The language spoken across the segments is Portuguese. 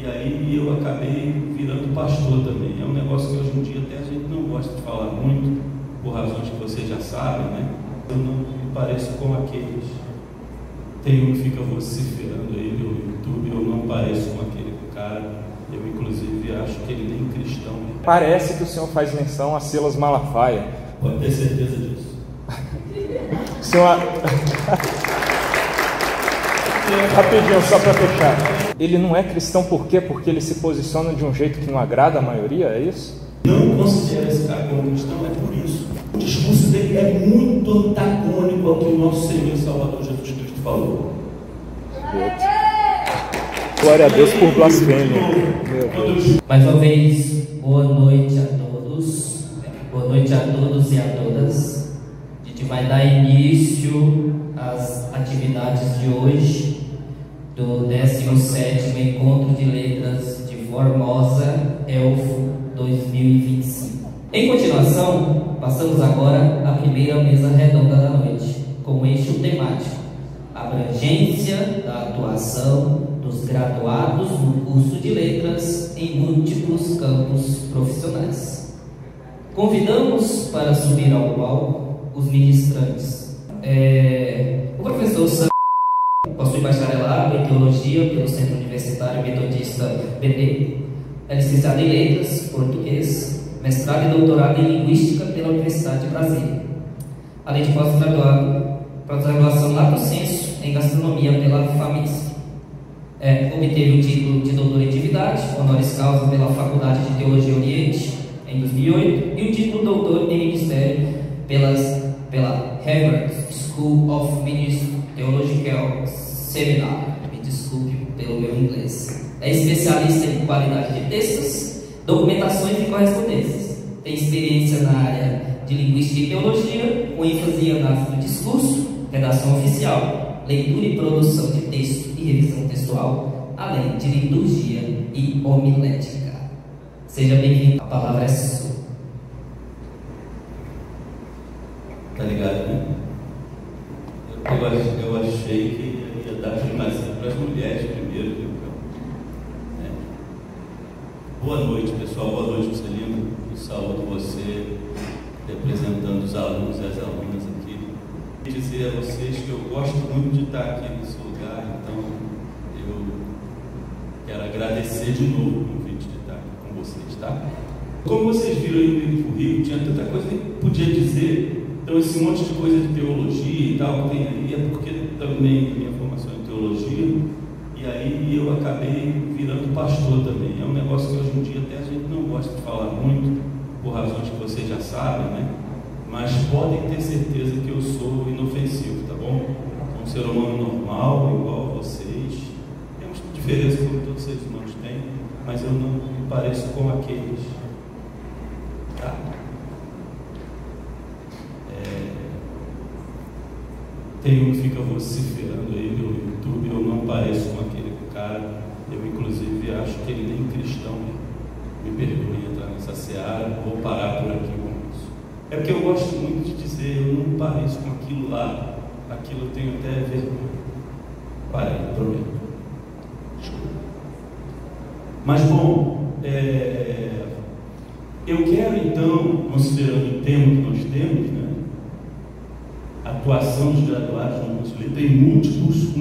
E aí eu acabei virando pastor também. É um negócio que hoje em dia até a gente não gosta de falar muito, por razões que vocês já sabem, né? Eu não me pareço com aqueles. Tem um que fica vociferando aí no YouTube, eu não pareço com aquele cara. Eu, inclusive, acho que ele nem cristão é. Parece que o senhor faz menção a Silas Malafaia. Pode ter certeza disso. O senhor... Rapidinho, só para fechar. Ele não é cristão por quê? Porque ele se posiciona de um jeito que não agrada a maioria, é isso? Não considera esse cara como cristão, é por isso. O discurso dele é muito antagônico ao que o nosso Senhor e Salvador Jesus Cristo falou. Glória a Deus por blasfêmia. Meu Deus. Mais uma vez, boa noite a todos. Boa noite a todos e a todas. A gente vai dar início às atividades de hoje do 17º Encontro de Letras de Formosa, Elfo 2025. Em continuação, passamos agora à primeira mesa redonda da noite, com eixo temático: abrangência da atuação dos graduados no curso de letras em múltiplos campos profissionais. Convidamos para subir ao palco os ministrantes. O professor Sam possui bacharelado em teologia pelo Centro Universitário Metodista BT, é licenciado em letras, português, mestrado e doutorado em linguística pela Universidade de Brasília, além de pós-graduação lato sensu em gastronomia pela FAMESC. Obteve o título de doutor em divindade, honoris causa pela Faculdade de Teologia Oriente, em 2008, e o título de doutor em ministério pela Harvard School of Ministry Theological Seminar. Me desculpe pelo meu inglês. É especialista em qualidade de textos, documentações e correspondências. Tem experiência na área de linguística e teologia, com ênfase em análise do discurso, redação oficial, leitura e produção de texto e revisão textual, além de liturgia e homilética. Seja bem-vindo, a palavra é sua. Tá ligado, né? Eu achei que ia dar primazia para as mulheres primeiro, viu? Boa noite, pessoal. Boa noite, Marcelino. Eu saúdo você, representando os alunos e as alunas aqui. Quero dizer a vocês que eu gosto muito de estar aqui nesse lugar, então eu quero agradecer de novo o convite de estar aqui com vocês, tá? Como vocês viram aí no currículo, tinha tanta coisa que podia dizer. Então, esse monte de coisa de teologia e tal que tem aí é porque também minha formação em teologia, e aí eu acabei virando pastor também. É um negócio que hoje em dia até a gente não gosta de falar muito, por razões que vocês já sabem, né? Mas podem ter certeza que eu sou inofensivo, tá bom? Sou um ser humano normal, igual a vocês. Temos diferença como todos os seres humanos têm, mas eu não me pareço com aqueles. Tá? Tem um que fica vociferando aí no YouTube, eu não pareço com aquele cara. Eu, inclusive, acho que ele nem cristão é. Me perdoe entrar nessa seara, vou parar por aqui com isso. É porque eu gosto muito de dizer, eu não pareço com aquilo lá, aquilo eu tenho até vergonha. Parei, prometo. Desculpa. Mas, bom, eu quero então, considerando o tema que nós temos, né? Atuação dos graduados no curso de letras em múltiplos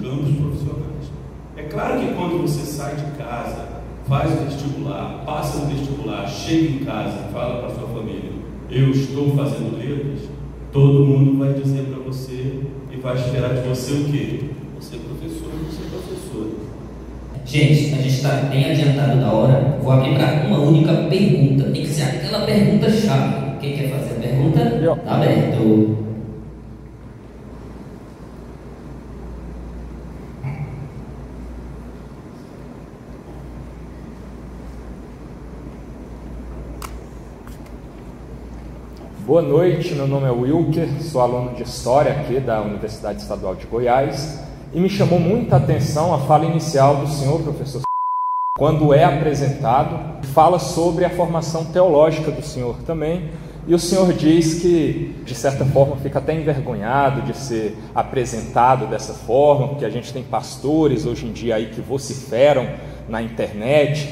campos profissionais. É claro que quando você sai de casa, faz o vestibular, passa no vestibular, chega em casa e fala para sua família: eu estou fazendo letras, todo mundo vai dizer para você e vai esperar de você o quê? Você é professor, você é professora. Gente, a gente está bem adiantado da hora. Vou abrir para uma única pergunta. Tem que ser aquela pergunta-chave. Quem quer fazer a pergunta? Está aberto. Boa noite, meu nome é Wilker, sou aluno de História aqui da Universidade Estadual de Goiás e me chamou muita atenção a fala inicial do senhor professor, quando é apresentado, fala sobre a formação teológica do senhor também, e o senhor diz que, de certa forma, fica até envergonhado de ser apresentado dessa forma, porque a gente tem pastores hoje em dia aí que vociferam na internet.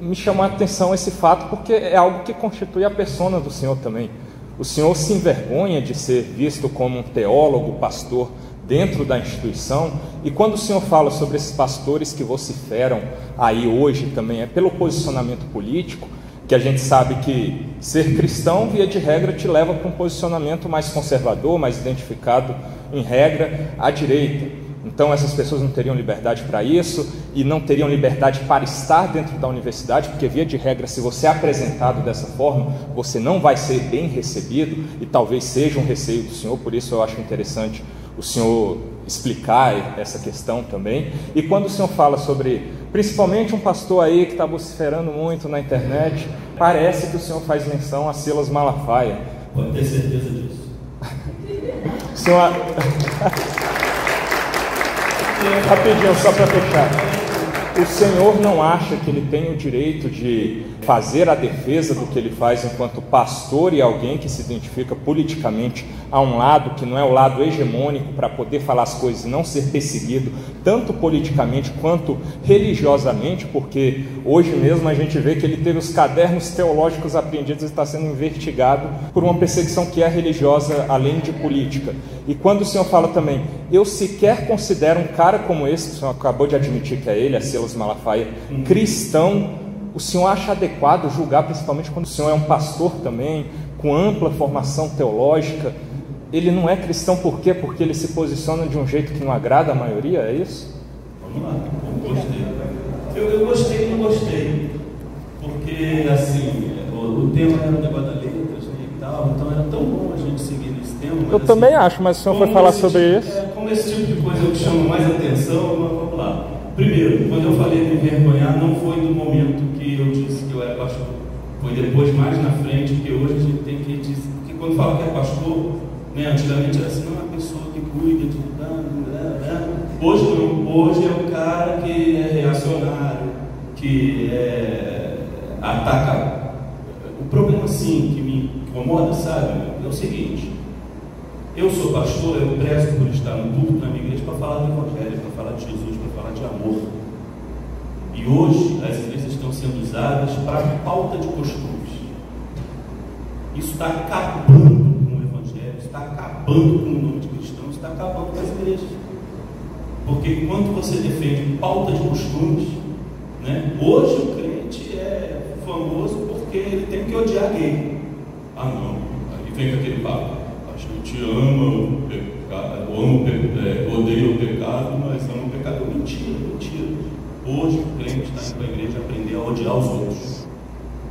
Me chamou a atenção esse fato porque é algo que constitui a persona do senhor também. O senhor se envergonha de ser visto como um teólogo, pastor dentro da instituição, e quando o senhor fala sobre esses pastores que vociferam aí hoje também, é pelo posicionamento político, que a gente sabe que ser cristão, via de regra, te leva para um posicionamento mais conservador, mais identificado, em regra, à direita. Então essas pessoas não teriam liberdade para isso e não teriam liberdade para estar dentro da universidade, porque via de regra, se você é apresentado dessa forma, você não vai ser bem recebido, e talvez seja um receio do senhor. Por isso eu acho interessante o senhor explicar essa questão também. E quando o senhor fala sobre, principalmente um pastor aí que está vociferando muito na internet, parece que o senhor faz menção a Silas Malafaia. Pode ter certeza disso. O senhor... Rapidinho, só para fechar. O senhor não acha que ele tem o direito de fazer a defesa do que ele faz enquanto pastor e alguém que se identifica politicamente a um lado que não é o lado hegemônico, para poder falar as coisas e não ser perseguido, tanto politicamente quanto religiosamente? Porque hoje mesmo a gente vê que ele teve os cadernos teológicos apreendidos e está sendo investigado por uma perseguição que é religiosa, além de política. E quando o senhor fala também, eu sequer considero um cara como esse, que o senhor acabou de admitir que é ele, é Silas Malafaia, cristão, o senhor acha adequado julgar, principalmente quando o senhor é um pastor também, com ampla formação teológica, ele não é cristão por quê? Porque ele se posiciona de um jeito que não agrada a maioria, é isso? Vamos lá, eu gostei. Eu gostei e não gostei, porque assim, o tema era o negócio da letras, né, e tal, então era tão bom a gente seguir nesse tema. Eu assim, também acho, mas o senhor foi falar sobre isso? Como esse tipo de coisa eu chamo mais atenção, mas vamos lá. Primeiro, quando eu falei de envergonhar, não foi no momento que eu disse que eu era pastor. Foi depois, mais na frente, porque hoje a gente tem que dizer, porque quando fala que é pastor, né, antigamente era assim, não é uma pessoa que cuida de hoje não, hoje é o cara que é reacionário, que ataca. O problema, assim, que me incomoda, sabe, é o seguinte: eu sou pastor, eu prezo por estar no púlpito na minha igreja para falar do Evangelho, para falar de Jesus, para falar de amor. E hoje as igrejas estão sendo usadas para pauta de costumes. Isso está acabando com o Evangelho, está acabando com o nome de cristão, está acabando com as igrejas. Porque enquanto você defende pauta de costumes, né, hoje o crente é famoso porque ele tem que odiar gay. Ah não, aí vem aquele papo: a gente ama o pecado, odeia o pecado, mas ama o pecado. Mentira, mentira. Hoje o crente está indo para a igreja aprender a odiar os outros.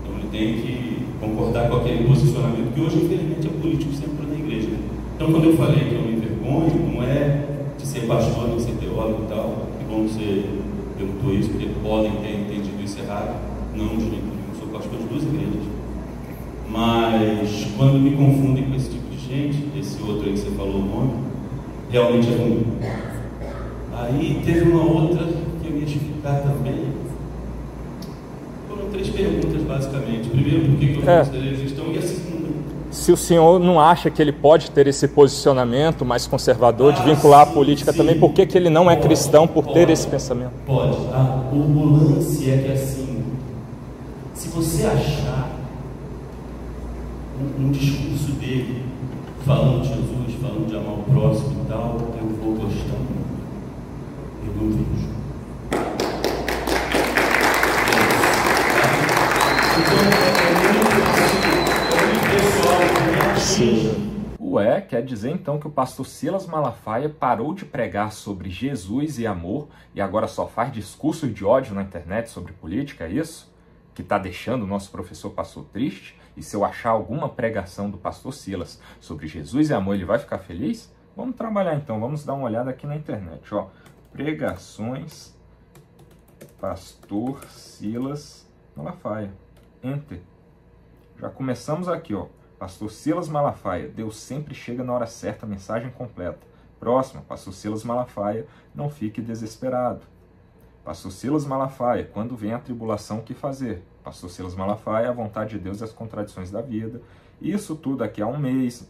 Então ele tem que concordar com aquele posicionamento que hoje, infelizmente, é político sempre na igreja. Então, quando eu falei que eu me envergonho, não é de ser pastor, nem ser teólogo e tal, que bom que você perguntou isso, porque podem ter entendido isso errado. Não, de jeito nenhum, eu sou pastor de 2 igrejas. Mas quando me confundem com esse tipo de gente, esse outro aí que você falou o nome, realmente é ruim. Aí teve uma outra que eu ia explicar também. Foram 3 perguntas, basicamente. Primeiro, por que eu considero eles cristãos? E a segunda, se o senhor não acha que ele pode ter esse posicionamento mais conservador de vincular a política também, por que ele não é cristão por ter esse pensamento? Pode. O lance é que, assim, se você achar um discurso dele falando de Jesus, falando de amar o próximo e tal, eu vou gostar muito. Eu não vejo. Ué, quer dizer então que o pastor Silas Malafaia parou de pregar sobre Jesus e amor e agora só faz discursos de ódio na internet sobre política, é isso? Que está deixando o nosso professor pastor triste? E se eu achar alguma pregação do pastor Silas sobre Jesus e amor, ele vai ficar feliz? Vamos trabalhar então, vamos dar uma olhada aqui na internet, ó. Pregações pastor Silas Malafaia. Enter. Já começamos aqui, ó. Pastor Silas Malafaia, Deus sempre chega na hora certa, mensagem completa. Próximo, pastor Silas Malafaia, não fique desesperado. Pastor Silas Malafaia, quando vem a tribulação, o que fazer? Pastor Silas Malafaia, a vontade de Deus e as contradições da vida. Isso tudo aqui há um mês,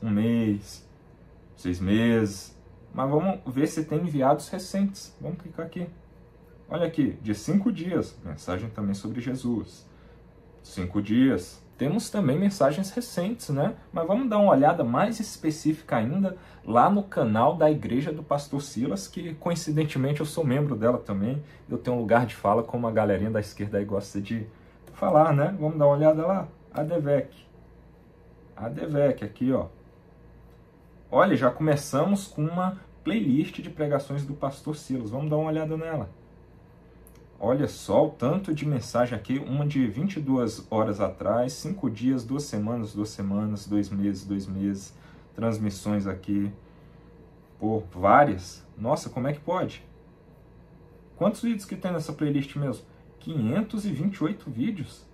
6 meses. Mas vamos ver se tem enviados recentes. Vamos clicar aqui. Olha aqui, de 5 dias, mensagem também sobre Jesus. 5 dias. Temos também mensagens recentes, né? Mas vamos dar uma olhada mais específica ainda lá no canal da Igreja do Pastor Silas, que coincidentemente eu sou membro dela também. Eu tenho um lugar de fala, como a galerinha da esquerda aí gosta de falar, né? Vamos dar uma olhada lá. ADVEC. ADVEC aqui, ó. Olha, já começamos com uma playlist de pregações do Pastor Silas. Vamos dar uma olhada nela. Olha só o tanto de mensagem aqui, uma de 22 horas atrás, 5 dias, 2 semanas, 2 semanas, 2 meses, 2 meses, transmissões aqui, por várias. Nossa, como é que pode? Quantos vídeos que tem nessa playlist mesmo? 528 vídeos.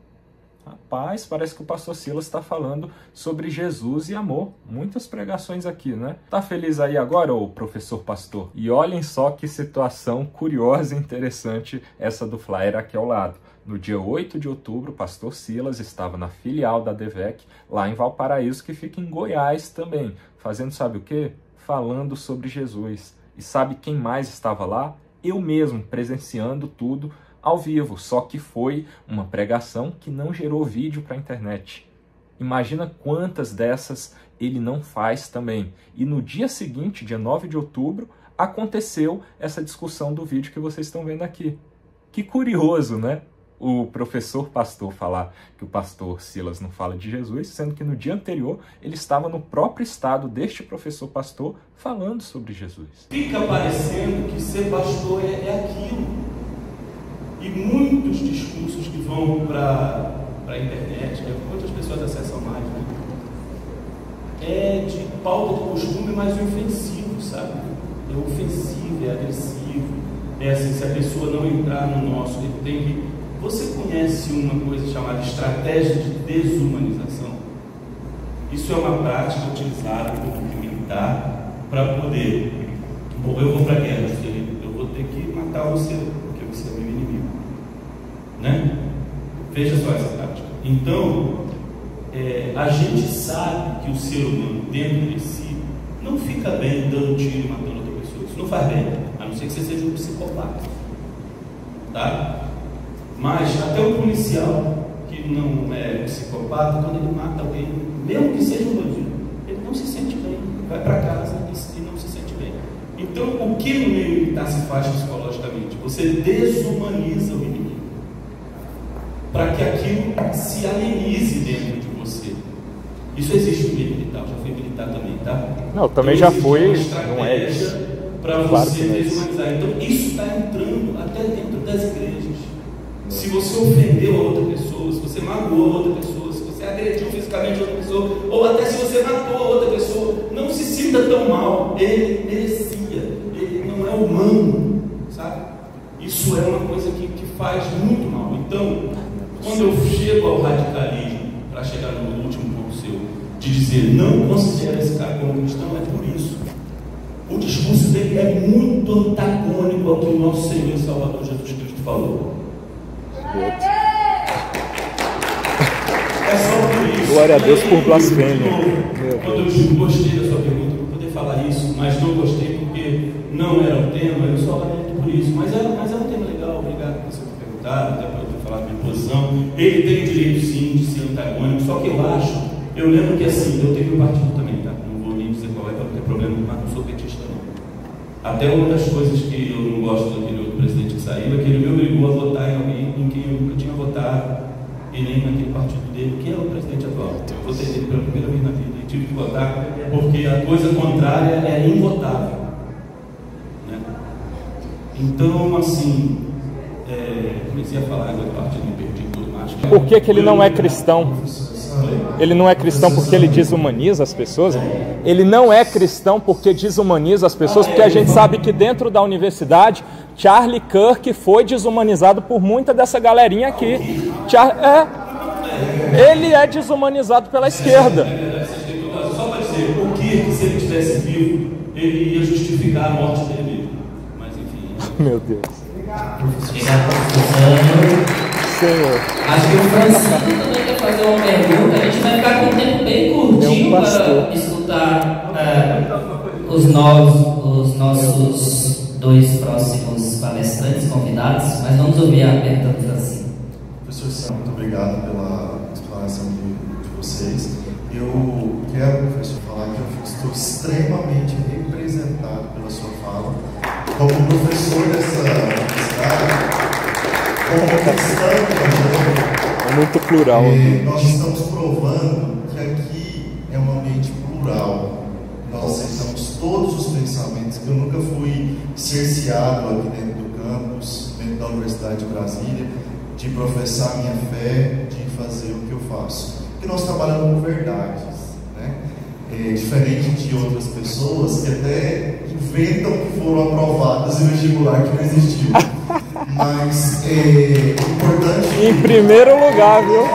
Rapaz, parece que o pastor Silas está falando sobre Jesus e amor. Muitas pregações aqui, né? Tá feliz aí agora, ô professor pastor? E olhem só que situação curiosa e interessante essa do flyer aqui ao lado. No dia 8 de outubro, o pastor Silas estava na filial da ADVEC, lá em Valparaíso, que fica em Goiás também. Fazendo sabe o quê? Falando sobre Jesus. E sabe quem mais estava lá? Eu mesmo, presenciando tudo ao vivo, só que foi uma pregação que não gerou vídeo para a internet. Imagina quantas dessas ele não faz também. E no dia seguinte, dia 9 de outubro, aconteceu essa discussão do vídeo que vocês estão vendo aqui. Que curioso, né? O professor pastor falar que o pastor Silas não fala de Jesus, sendo que no dia anterior ele estava no próprio estado deste professor pastor falando sobre Jesus. Fica parecendo que ser pastor é aquilo. E muitos discursos que vão para a internet, quantas pessoas acessam mais, né? É de pauta de costume, mas ofensivo, sabe? É ofensivo, é agressivo. É assim, se a pessoa não entrar no nosso, ele tem que... Você conhece uma coisa chamada estratégia de desumanização? Isso é uma prática utilizada pelo grupo militar para poder... Bom, eu vou para a guerra, eu vou ter que matar você, porque você é meu inimigo. Né? Veja só essa prática. Então, a gente sabe que o ser humano dentro de si não fica bem dando tiro e matando outra pessoa. Isso não faz bem, a não ser que você seja um psicopata. Tá? Mas até o policial que não é psicopata, quando ele mata alguém, mesmo que seja um bandido, ele não se sente bem, vai para casa e não se sente bem. Então, o que no meio militar se faz psicologicamente? Você desumaniza o inimigo, para que aquilo se amenize dentro de você. Isso existe no meio militar, já fui militar também, tá? Não, também então, já foi, não é isso. Para você claro desumanizar. Então, isso está entrando até dentro das igrejas. Se você ofendeu a outra pessoa, se você magoou a outra pessoa, se você agrediu fisicamente a outra pessoa, ou até se você matou a outra pessoa, não se sinta tão mal. Ele merecia, ele não é humano, sabe? Isso é uma coisa que faz muito mal. Então, quando eu chego ao radicalismo, para chegar no último ponto seu, de dizer não considero esse cara como cristão, é por isso. O discurso dele é muito antagônico ao que o nosso Senhor e Salvador Jesus Cristo falou. É só por isso. Glória a Deus por blasfêmia. Quando eu digo gostei da sua pergunta, para poder falar isso, mas não gostei porque não era o tema, eu só lamento por isso. Mas é um tema legal, obrigado por você ter perguntado, até para eu ter falado minha posição. Ele tem o direito sim de ser antagônico, só que eu lembro que assim, eu tenho um partido também, tá? Não vou nem dizer qual é para não ter problema, mas não sou petista não. Até uma das coisas que eu não gosto daquele outro presidente que saiu é que ele me obrigou a votar em alguém em quem eu nunca tinha votado, e nem naquele partido dele, que é o presidente atual. Eu votei nele pela primeira vez na vida e tive que votar, porque a coisa contrária é invotável. Né? Então, assim, comecei a falar agora a partir do partido todo macho. Por que ele não é cristão? Ele não é cristão porque ele desumaniza as pessoas? Ele não é cristão porque desumaniza as pessoas, porque a gente sabe que dentro da universidade, Charlie Kirk foi desumanizado por muita dessa galerinha aqui. Ele é desumanizado pela esquerda. Só para dizer, o que se ele estivesse vivo, ele ia justificar a morte dele mesmo. Mas enfim. Meu Deus. Senhor. Acho que o Francisco também quer fazer uma pergunta. A gente vai ficar com um tempo bem curtinho para escutar os nossos dois próximos palestrantes convidados, mas vamos ouvir a pergunta do Francisco. Professor Sam, muito obrigado pela explanação de vocês. Eu quero, professor, falar que eu estou extremamente representado pela sua fala. Como professor dessa universidade, como cristão, é muito plural. Nós estamos provando que aqui é um ambiente plural. Nós aceitamos todos os pensamentos. Eu nunca fui cerceado aqui dentro do campus, dentro da Universidade de Brasília, de professar minha fé, de fazer o que eu faço. Porque nós trabalhamos com verdades, né? Diferente de outras pessoas que até inventam que foram aprovadas em vestibular que não existiu. Mas é importante... Em primeiro lugar, viu?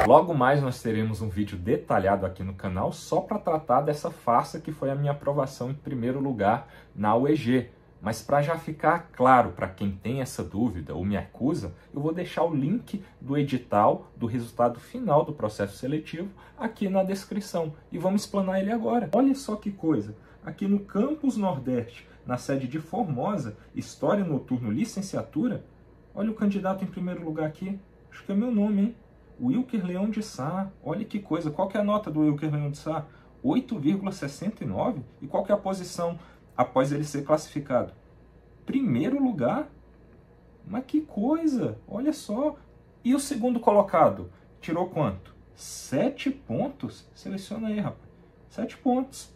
Logo mais nós teremos um vídeo detalhado aqui no canal só para tratar dessa farsa que foi a minha aprovação em primeiro lugar na UEG. Mas para já ficar claro para quem tem essa dúvida ou me acusa, eu vou deixar o link do edital do resultado final do processo seletivo aqui na descrição. E vamos explanar ele agora. Olha só que coisa. Aqui no Campus Nordeste, na sede de Formosa, História Noturno Licenciatura, olha o candidato em primeiro lugar aqui. Acho que é meu nome, hein? Wilker Leão de Sá. Olha que coisa. Qual que é a nota do Wilker Leão de Sá? 8,69. E qual que é a posição após ele ser classificado? Primeiro lugar? Mas que coisa! Olha só! E o segundo colocado? Tirou quanto? 7 pontos? Seleciona aí, rapaz. 7 pontos.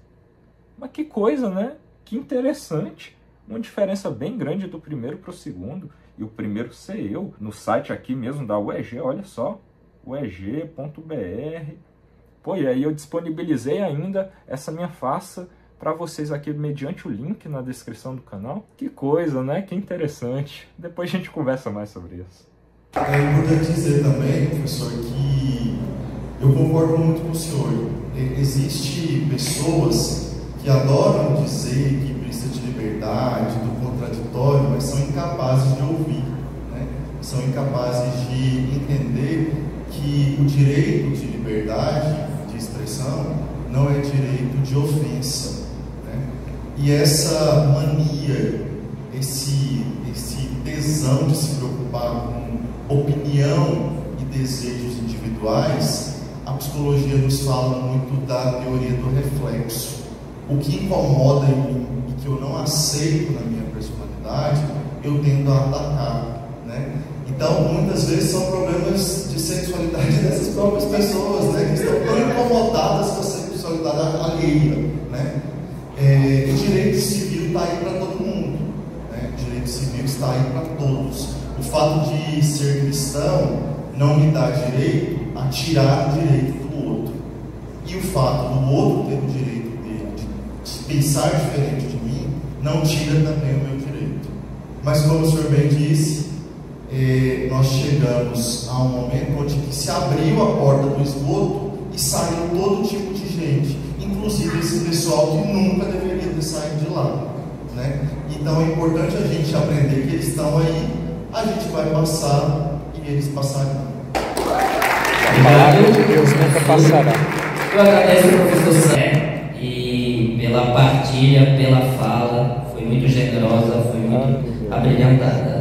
Mas que coisa, né? Que interessante. Uma diferença bem grande do primeiro para o segundo. E o primeiro ser eu. No site aqui mesmo da UEG, olha só. ueg.br. Pô, e aí eu disponibilizei ainda essa minha farsa para vocês aqui mediante o link na descrição do canal. Que coisa, né? Que interessante. Depois a gente conversa mais sobre isso. É importante dizer também, professor, que eu concordo muito com o senhor. Existem pessoas que adoram dizer que precisa de liberdade, do contraditório, mas são incapazes de ouvir, né? São incapazes de entender que o direito de liberdade de expressão não é direito de ofensa, né? E essa mania, esse tesão de se preocupar com opinião e desejos individuais, a psicologia nos fala muito da teoria do reflexo. O que incomoda em mim e que eu não aceito na minha personalidade, eu tendo a atacar, né? Então, muitas vezes são problemas de sexualidade dessas próprias pessoas, né? Que estão tão incomodadas com a sexualidade alheia, né? O direito civil está aí para todo mundo, né? O direito civil está aí para todos. O fato de ser cristão não me dá direito a tirar o direito do outro. E o fato do outro ter o direito de pensar diferente de mim não tira também o meu direito. Mas como o senhor bem disse, nós chegamos a um momento onde se abriu a porta do esgoto e saiu todo tipo de gente, inclusive esse pessoal que nunca deveria ter saído de lá, né? Então é importante a gente aprender que eles estão aí, a gente vai passar e eles passarão. A palavra de Deus nunca passará. Eu agradeço ao professor Sam e pela partilha, pela fala, foi muito generosa, foi muito abrilhantada.